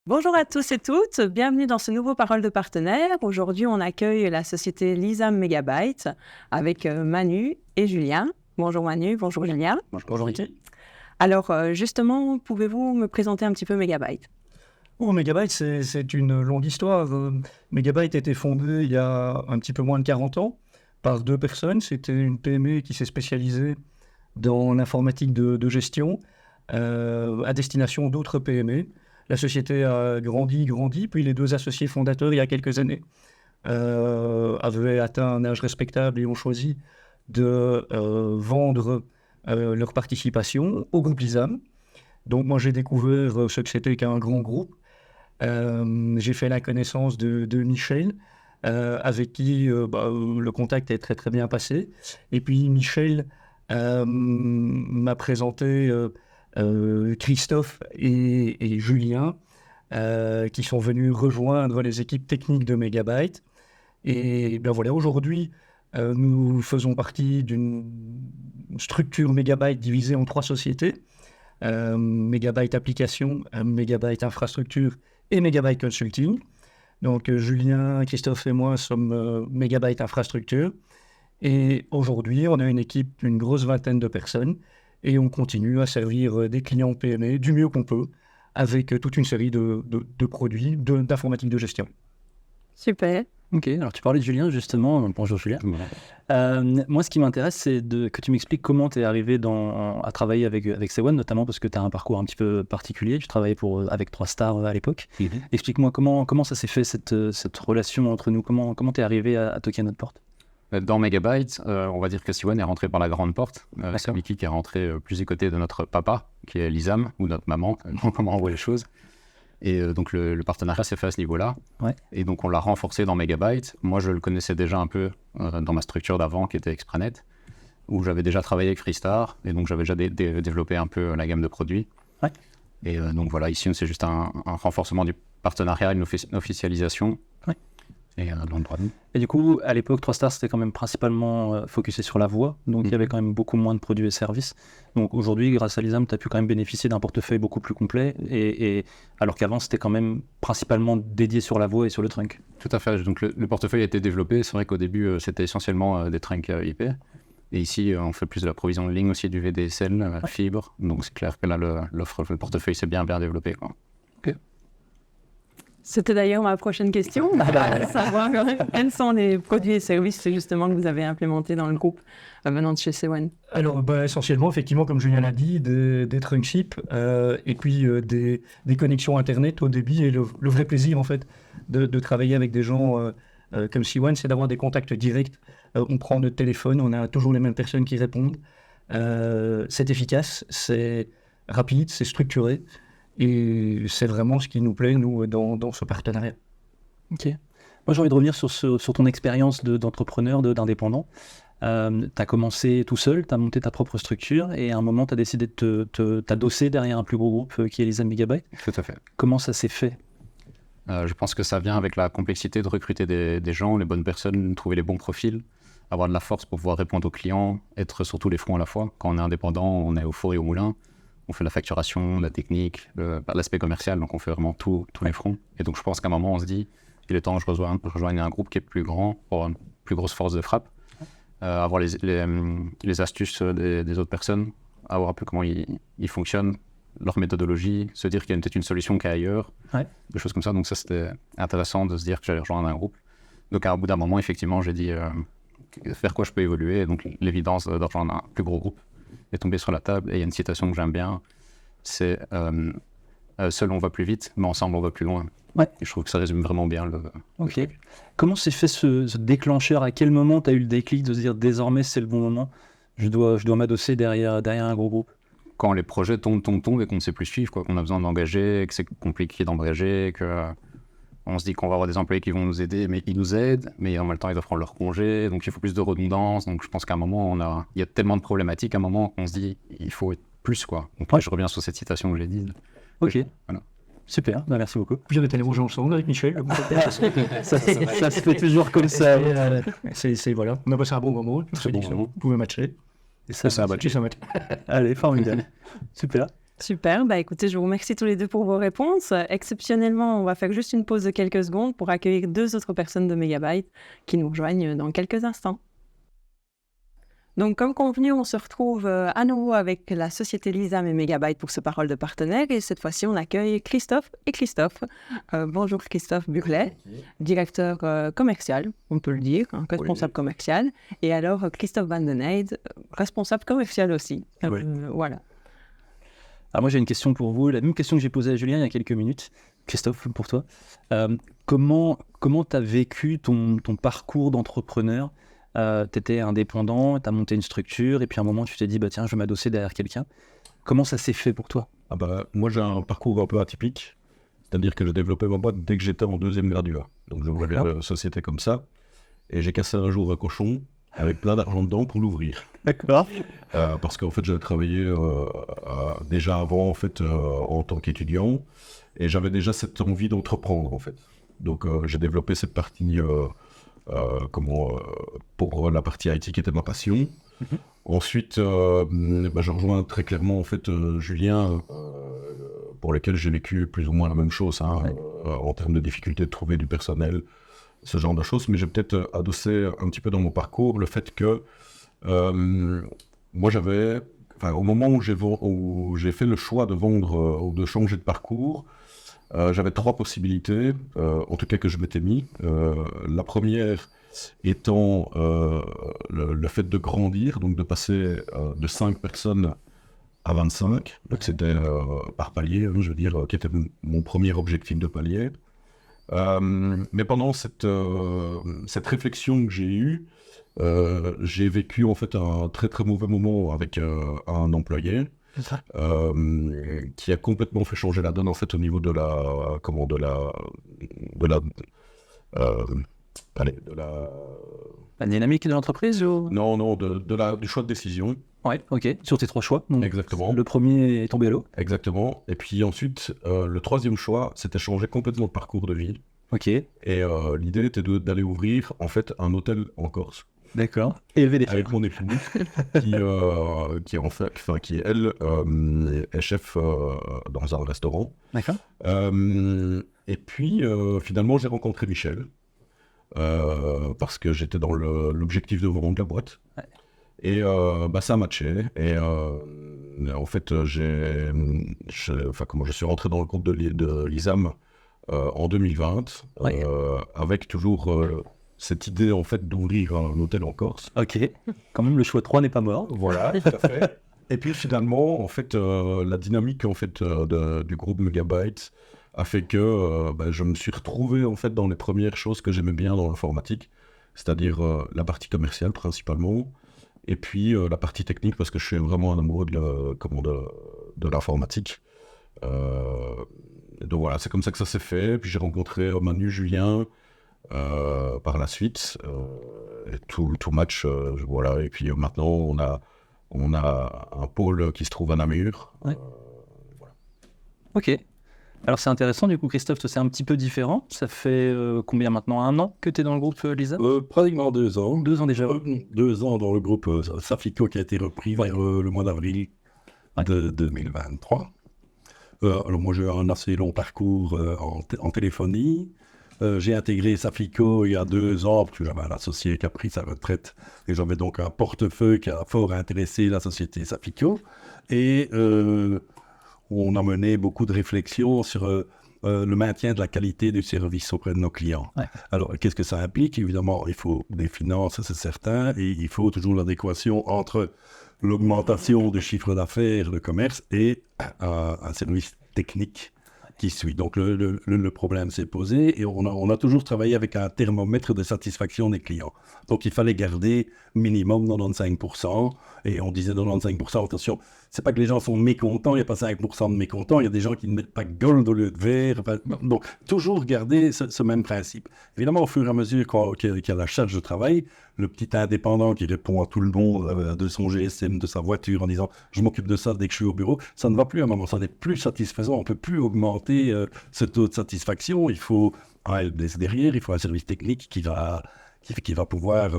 Bonjour à tous et toutes, bienvenue dans ce nouveau Parole de partenaire. Aujourd'hui, on accueille la société Lisam Megabyte avec Manu et Julien. Bonjour Manu, bonjour Julien. Bonjour Ricky. Alors justement, pouvez-vous me présenter un petit peu Megabyte ? Megabyte, c'est une longue histoire. Megabyte a été fondé il y a un petit peu moins de 40 ans par deux personnes. C'était une PME qui s'est spécialisée dans l'informatique de gestion à destination d'autres PME. La société a grandi, puis les deux associés fondateurs, il y a quelques années, avaient atteint un âge respectable et ont choisi de vendre leur participation au groupe Lisam. Donc moi, j'ai découvert ce que c'était qu'un grand groupe. J'ai fait la connaissance de Michel, avec qui le contact est très très bien passé. Et puis Michel m'a présenté Christophe et Julien, qui sont venus rejoindre les équipes techniques de Megabyte. Et bien voilà, aujourd'hui, nous faisons partie d'une structure Megabyte divisée en 3 sociétés. Megabyte Application, Megabyte Infrastructure et Megabyte Consulting. Donc Julien, Christophe et moi sommes Megabyte Infrastructure. Et aujourd'hui, on a une équipe d'une grosse vingtaine de personnes et on continue à servir des clients PME du mieux qu'on peut avec toute une série de produits d'informatique de gestion. Super. Ok, alors tu parlais de Julien justement. Bonjour Julien. Moi, ce qui m'intéresse, c'est que tu m'expliques comment tu es arrivé à travailler avec C1, notamment parce que tu as un parcours un petit peu particulier. Tu travaillais avec 3 stars à l'époque. Explique-moi comment ça s'est fait cette relation entre nous. Comment tu es arrivé à toquer à notre porte? Dans Megabyte, on va dire que C1 est rentré par la grande porte. C'est Mickey qui est rentré plus du côté de notre papa, qui est Lisam, ou notre maman, comment on voit les choses. Et donc le partenariat s'est fait à ce niveau-là. Ouais. Et donc on l'a renforcé dans Megabyte. Moi, je le connaissais déjà un peu dans ma structure d'avant, qui était Expranet, où j'avais déjà travaillé avec Freestar, et donc j'avais déjà développé un peu la gamme de produits. Ouais. Et donc voilà, ici, c'est juste un renforcement du partenariat, une officialisation. Ouais. Et dans le droit de nous. Et du coup, à l'époque, 3 stars, c'était quand même principalement focusé sur la voix. Donc, il y avait quand même beaucoup moins de produits et services. Donc, aujourd'hui, grâce à Lisam, tu as pu quand même bénéficier d'un portefeuille beaucoup plus complet. Alors qu'avant, c'était quand même principalement dédié sur la voix et sur le trunk. Tout à fait. Donc, le portefeuille a été développé. C'est vrai qu'au début, c'était essentiellement des trunks IP. Et ici, on fait plus de la provision de ligne aussi, du VDSL, fibre. Donc, c'est clair que là, le portefeuille s'est bien développé, quoi. Ok. C'était d'ailleurs ma prochaine question, savoir quels sont les produits et services justement que vous avez implémentés dans le groupe venant de chez C1. Alors essentiellement, effectivement, comme Julien l'a dit, des trunkships et puis des connexions Internet au débit. Et le vrai plaisir en fait de travailler avec des gens comme C1, c'est d'avoir des contacts directs. On prend notre téléphone, on a toujours les mêmes personnes qui répondent. C'est efficace, c'est rapide, c'est structuré. Et c'est vraiment ce qui nous plaît, nous, dans ce partenariat. Ok. Moi, j'ai envie de revenir sur ton expérience d'entrepreneur, d'indépendant. Tu as commencé tout seul, tu as monté ta propre structure et à un moment, tu as décidé de t'adosser derrière un plus gros groupe qui est Lisam Megabyte. Tout à fait. Comment ça s'est fait ? Je pense que ça vient avec la complexité de recruter des gens, les bonnes personnes, trouver les bons profils, avoir de la force pour pouvoir répondre aux clients, être sur tous les fronts à la fois. Quand on est indépendant, on est au four et au moulin. On fait la facturation, la technique, l'aspect commercial, donc on fait vraiment tous les fronts. Et donc je pense qu'à un moment, on se dit, il est temps que je rejoigne un groupe qui est plus grand, pour avoir une plus grosse force de frappe, avoir les astuces des autres personnes, avoir un peu comment ils fonctionnent, leur méthodologie, se dire qu'il y a peut-être une solution qui est ailleurs, des choses comme ça. Donc ça, c'était intéressant de se dire que j'allais rejoindre un groupe. Donc à bout d'un moment, effectivement, j'ai dit vers quoi je peux évoluer. Et donc l'évidence de rejoindre un plus gros groupe est tombée sur la table. Et il y a une citation que j'aime bien, c'est seul on va plus vite, mais ensemble on va plus loin. Ouais. Et je trouve que ça résume vraiment bien le truc. Comment s'est fait ce déclencheur? À quel moment tu as eu le déclic de se dire désormais c'est le bon moment, je dois m'adosser derrière un gros groupe? Quand les projets tombent et qu'on ne sait plus suivre, quoi, qu'on a besoin d'engager, que c'est compliqué d'engager, qu'on se dit qu'on va avoir des employés qui vont nous aider, mais ils nous aident, mais en même temps ils doivent prendre leur congé, donc il faut plus de redondance. Donc je pense qu'à un moment, il y a tellement de problématiques, à un moment qu'on se dit il faut être plus, quoi. Donc je reviens sur cette citation que j'ai dit. Ok, voilà. Super, merci beaucoup. Puis on est allé manger ensemble avec Michel. ça se fait toujours comme ça. Voilà, on a passé un bon moment, vous pouvez matcher. Et ça va matcher. Allez, formidable. Super. Super, écoutez, je vous remercie tous les deux pour vos réponses. Exceptionnellement, on va faire juste une pause de quelques secondes pour accueillir 2 autres personnes de Megabyte qui nous rejoignent dans quelques instants. Donc, comme convenu, on se retrouve à nouveau avec la société Lisam et Megabyte pour ce parole de partenaire. Et cette fois-ci, on accueille Christophe et Christophe. Bonjour Christophe Burlet, directeur commercial, on peut le dire, responsable commercial. Et alors Christophe Van den Eyde, responsable commercial aussi. Voilà. Alors moi j'ai une question pour vous, la même question que j'ai posée à Julien il y a quelques minutes. Christophe, pour toi. Comment tu as vécu ton parcours d'entrepreneur? Tu étais indépendant, tu as monté une structure et puis à un moment tu t'es dit tiens, je vais m'adosser derrière quelqu'un. Comment ça s'est fait pour toi? Moi j'ai un parcours un peu atypique, c'est-à-dire que j'ai développé ma boîte dès que j'étais en 2e graduat. Donc je voulais une société comme ça et j'ai cassé un jour un cochon avec plein d'argent dedans pour l'ouvrir. D'accord. Parce qu'en fait j'avais travaillé déjà avant en fait en tant qu'étudiant et j'avais déjà cette envie d'entreprendre en fait. Donc j'ai développé cette partie pour la partie IT qui était ma passion. Ensuite, je rejoins très clairement en fait Julien, pour lequel j'ai vécu plus ou moins la même chose en termes de difficulté de trouver du personnel, ce genre de choses. Mais j'ai peut-être adossé un petit peu dans mon parcours le fait que moi au moment où j'ai fait le choix de vendre ou de changer de parcours, j'avais 3 possibilités, en tout cas que je m'étais mis. La première étant le fait de grandir, donc de passer de 5 personnes à 25. Donc c'était par palier, je veux dire, qui était mon premier objectif de palier. Mais pendant cette réflexion que j'ai eue, j'ai vécu en fait un très très mauvais moment avec un employé. Qui a complètement fait changer la donne en fait au niveau de La dynamique de l'entreprise ou... Non, du choix de décision. Ouais, ok, sur tes 3 choix. Donc, exactement. Le premier est tombé à l'eau. Exactement. Et puis ensuite, le 3e choix, c'était changer complètement de parcours de vie. Ok. Et l'idée était d'aller ouvrir en fait un hôtel en Corse. D'accord. Et élever des filles. Avec mon épouse, qui elle est chef dans un restaurant. D'accord. Et puis finalement j'ai rencontré Michel parce que j'étais dans l'objectif de vendre la boîte. Ouais. Et ça a matché. Et en fait je suis rentré dans le groupe de Lisam en 2020, ouais. Avec toujours cette idée en fait d'ouvrir un hôtel en Corse. Ok, quand même le choix 3 n'est pas mort. Voilà, tout à fait. Et puis finalement, en fait, la dynamique en fait du groupe Megabyte a fait que je me suis retrouvé en fait dans les premières choses que j'aimais bien dans l'informatique, c'est-à-dire la partie commerciale principalement, et puis la partie technique parce que je suis vraiment un amoureux de l'informatique. Donc voilà, c'est comme ça que ça s'est fait. Puis j'ai rencontré Manu, Julien. Par la suite, et tout match, voilà. Et puis maintenant, on a un pôle qui se trouve à Namur. Ouais. Voilà. Ok. Alors c'est intéressant, du coup, Christophe, c'est un petit peu différent. Ça fait combien maintenant? 1 an que tu es dans le groupe Lisam? Pratiquement 2 ans. 2 ans déjà. 2 ans dans le groupe Safico qui a été repris vers le mois d'avril de 2023. Alors moi, j'ai un assez long parcours en téléphonie. J'ai intégré Safico il y a 2 ans parce que j'avais un associé qui a pris sa retraite et j'avais donc un portefeuille qui a fort intéressé la société Safico et on a mené beaucoup de réflexions sur le maintien de la qualité du service auprès de nos clients. Ouais. Alors qu'est-ce que ça implique? Évidemment, il faut des finances, c'est certain, et il faut toujours l'adéquation entre l'augmentation du chiffre d'affaires, le commerce et un service technique qui suit. Donc le problème s'est posé et on a toujours travaillé avec un thermomètre de satisfaction des clients. Donc il fallait garder minimum 95% et on disait 95%, attention, c'est pas que les gens sont mécontents, il n'y a pas 5% de mécontents, il y a des gens qui ne mettent pas gold au lieu de vert. Donc toujours garder ce même principe. Évidemment, au fur et à mesure qu'il y a la charge de travail, le petit indépendant qui répond à tout le monde de son GSM, de sa voiture en disant « je m'occupe de ça dès que je suis au bureau », ça ne va plus à un moment, ça n'est plus satisfaisant, on ne peut plus augmenter ce taux de satisfaction. Il faut un helpdesk derrière, il faut un service technique qui va pouvoir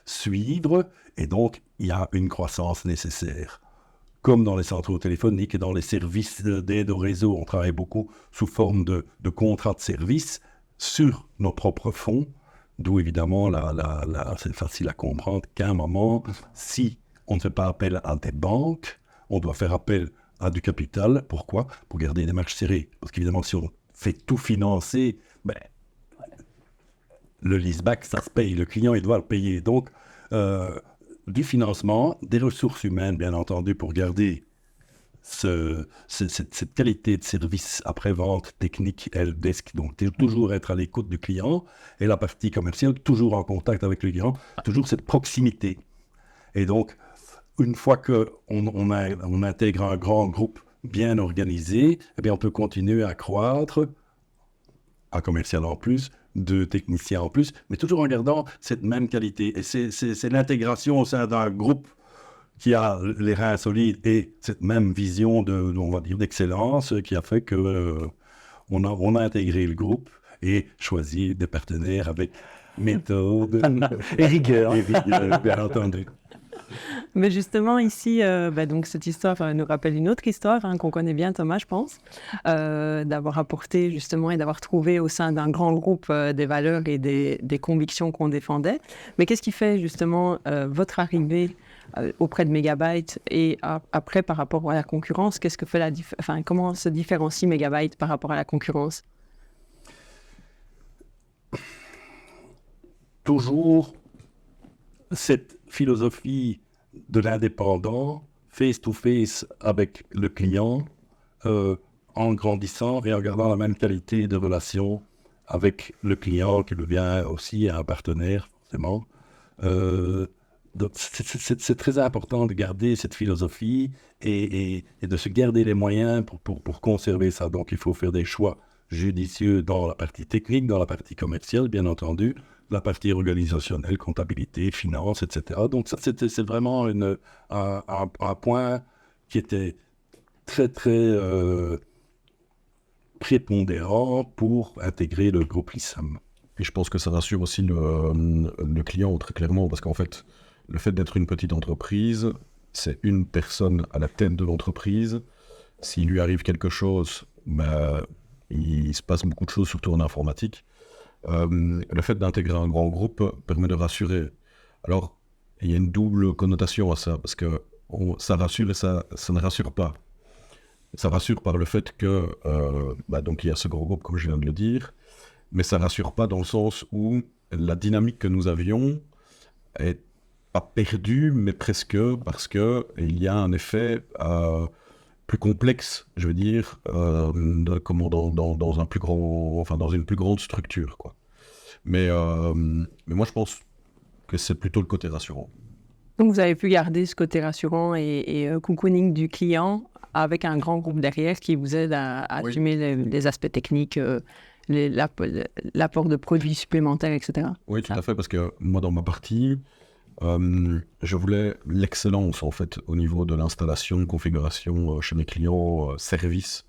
suivre et donc il y a une croissance nécessaire. comme dans les centraux téléphoniques et dans les services d'aide au réseau, on travaille beaucoup sous forme de contrats de service sur nos propres fonds, d'où évidemment c'est facile à comprendre qu'à un moment, si on ne fait pas appel à des banques, on doit faire appel à du capital. Pourquoi? Pour garder des marges serrées. Parce qu'évidemment, si on fait tout financer, le leaseback, ça se paye. Le client, il doit le payer. Donc, du financement, des ressources humaines, bien entendu, pour garder cette qualité de service après-vente, technique, helpdesk. Donc, toujours être à l'écoute du client. Et la partie commerciale, toujours en contact avec le client. Toujours cette proximité. Et donc, une fois qu'on intègre un grand groupe bien organisé, eh bien, on peut continuer à croître, un commercial en plus, 2 techniciens en plus, mais toujours en gardant cette même qualité. Et c'est l'intégration au sein d'un groupe qui a les reins solides et cette même vision on va dire, d'excellence qui a fait que on a intégré le groupe et choisi des partenaires avec méthode Et rigueur. et rigueur, bien entendu. Mais justement, ici, donc cette histoire nous rappelle une autre histoire qu'on connaît bien, Thomas, je pense, d'avoir apporté justement et d'avoir trouvé au sein d'un grand groupe des valeurs et des convictions qu'on défendait. Mais qu'est-ce qui fait justement votre arrivée auprès de Megabyte et après par rapport à la concurrence? Qu'est-ce que fait comment se différencie Megabyte par rapport à la concurrence? Toujours cette philosophie de l'indépendant, face-to-face avec le client, en grandissant et en gardant la même qualité de relation avec le client qui devient aussi un partenaire, forcément. Donc c'est très important de garder cette philosophie et de se garder les moyens pour conserver ça. Donc il faut faire des choix judicieux dans la partie technique, dans la partie commerciale, bien entendu, la partie organisationnelle, comptabilité, finance, etc. Donc ça, c'est vraiment un point qui était très, très prépondérant pour intégrer le groupe Lissam. Et je pense que ça rassure aussi le client très clairement, parce qu'en fait, le fait d'être une petite entreprise, c'est une personne à la tête de l'entreprise. S'il lui arrive quelque chose, il se passe beaucoup de choses, surtout en informatique. Le fait d'intégrer un grand groupe permet de rassurer. Alors, il y a une double connotation à ça, parce que ça rassure et ça ne rassure pas. Ça rassure par le fait que, donc il y a ce grand groupe, comme je viens de le dire, mais ça rassure pas dans le sens où la dynamique que nous avions est pas perdue, mais presque, parce que il y a un effet plus complexe, je veux dire, dans un plus grand, dans une plus grande structure, quoi. Mais moi, je pense que c'est plutôt le côté rassurant. Donc, vous avez pu garder ce côté rassurant et cocooning du client avec un grand groupe derrière qui vous aide à assumer les aspects techniques, l'apport de produits supplémentaires, etc. Oui, tout à fait, parce que moi, dans ma partie, je voulais l'excellence, en fait, au niveau de l'installation, configuration chez mes clients, service.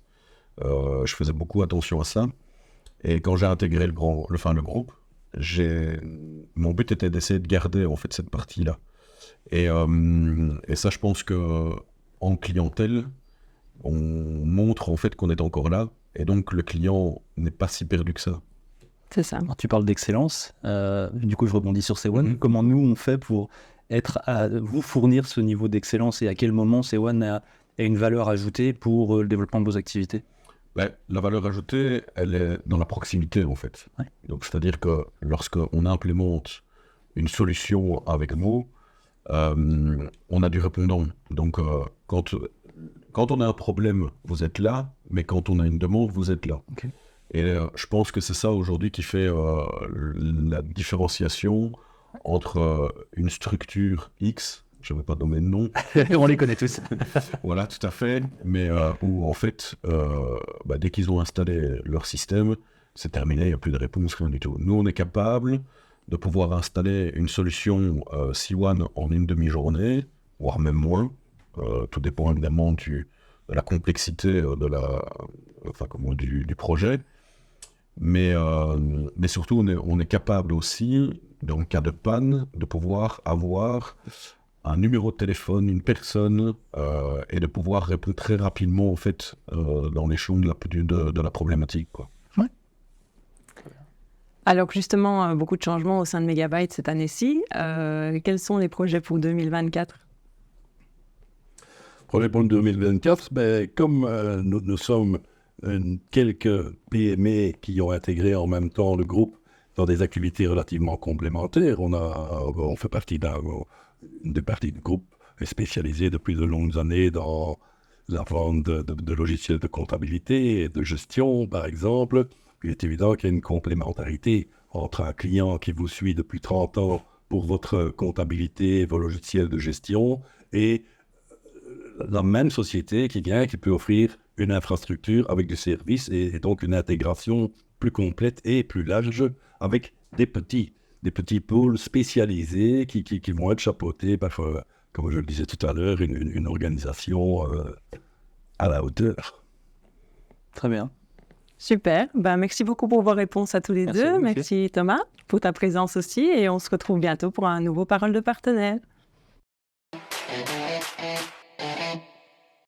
Je faisais beaucoup attention à ça. Et quand j'ai intégré le groupe, mon but était d'essayer de garder, en fait, cette partie-là. Et ça, je pense que en clientèle, on montre en fait qu'on est encore là, et donc le client n'est pas si perdu que ça. C'est ça. Alors, tu parles d'excellence, du coup je rebondis sur C1. Comment nous on fait pour vous fournir ce niveau d'excellence, et à quel moment C1 a une valeur ajoutée pour le développement de vos activités? La valeur ajoutée, elle est dans la proximité en fait. Ouais. Donc c'est-à-dire que lorsqu'on implémente une solution avec nous, on a du répondant. Donc quand on a un problème, vous êtes là, mais quand on a une demande, vous êtes là. Okay. Et je pense que c'est ça aujourd'hui qui fait la différenciation entre une structure X, je ne vais pas nommer de nom. On les connaît tous. Voilà, tout à fait. Mais où en fait, dès qu'ils ont installé leur système, c'est terminé, il n'y a plus de réponse, rien du tout. Nous, on est capable de pouvoir installer une solution C1 en une demi-journée, voire même moins. Tout dépend évidemment de la complexité du projet. Mais surtout, on est capable aussi, dans le cas de panne, de pouvoir avoir un numéro de téléphone, une personne, et de pouvoir répondre très rapidement, en fait, dans l'échelon de la problématique, quoi. Alors justement, beaucoup de changements au sein de Megabyte cette année-ci. Quels sont les projets pour 2024? Projet pour le 2024, comme nous sommes quelques PME qui ont intégré en même temps le groupe dans des activités relativement complémentaires, on fait partie d'une partie du groupe spécialisée depuis de longues années dans la vente de logiciels de comptabilité et de gestion, par exemple. Il est évident qu'il y a une complémentarité entre un client qui vous suit depuis 30 ans pour votre comptabilité, vos logiciels de gestion, et la même société qui peut offrir une infrastructure avec des services et donc une intégration plus complète et plus large avec des petits pôles spécialisés qui vont être chapeautés par, comme je le disais tout à l'heure, une organisation à la hauteur. Très bien. Super. Merci beaucoup pour vos réponses à tous les Merci à deux. vous, Merci Thomas pour ta présence aussi. Et on se retrouve bientôt pour un nouveau Parole de partenaire.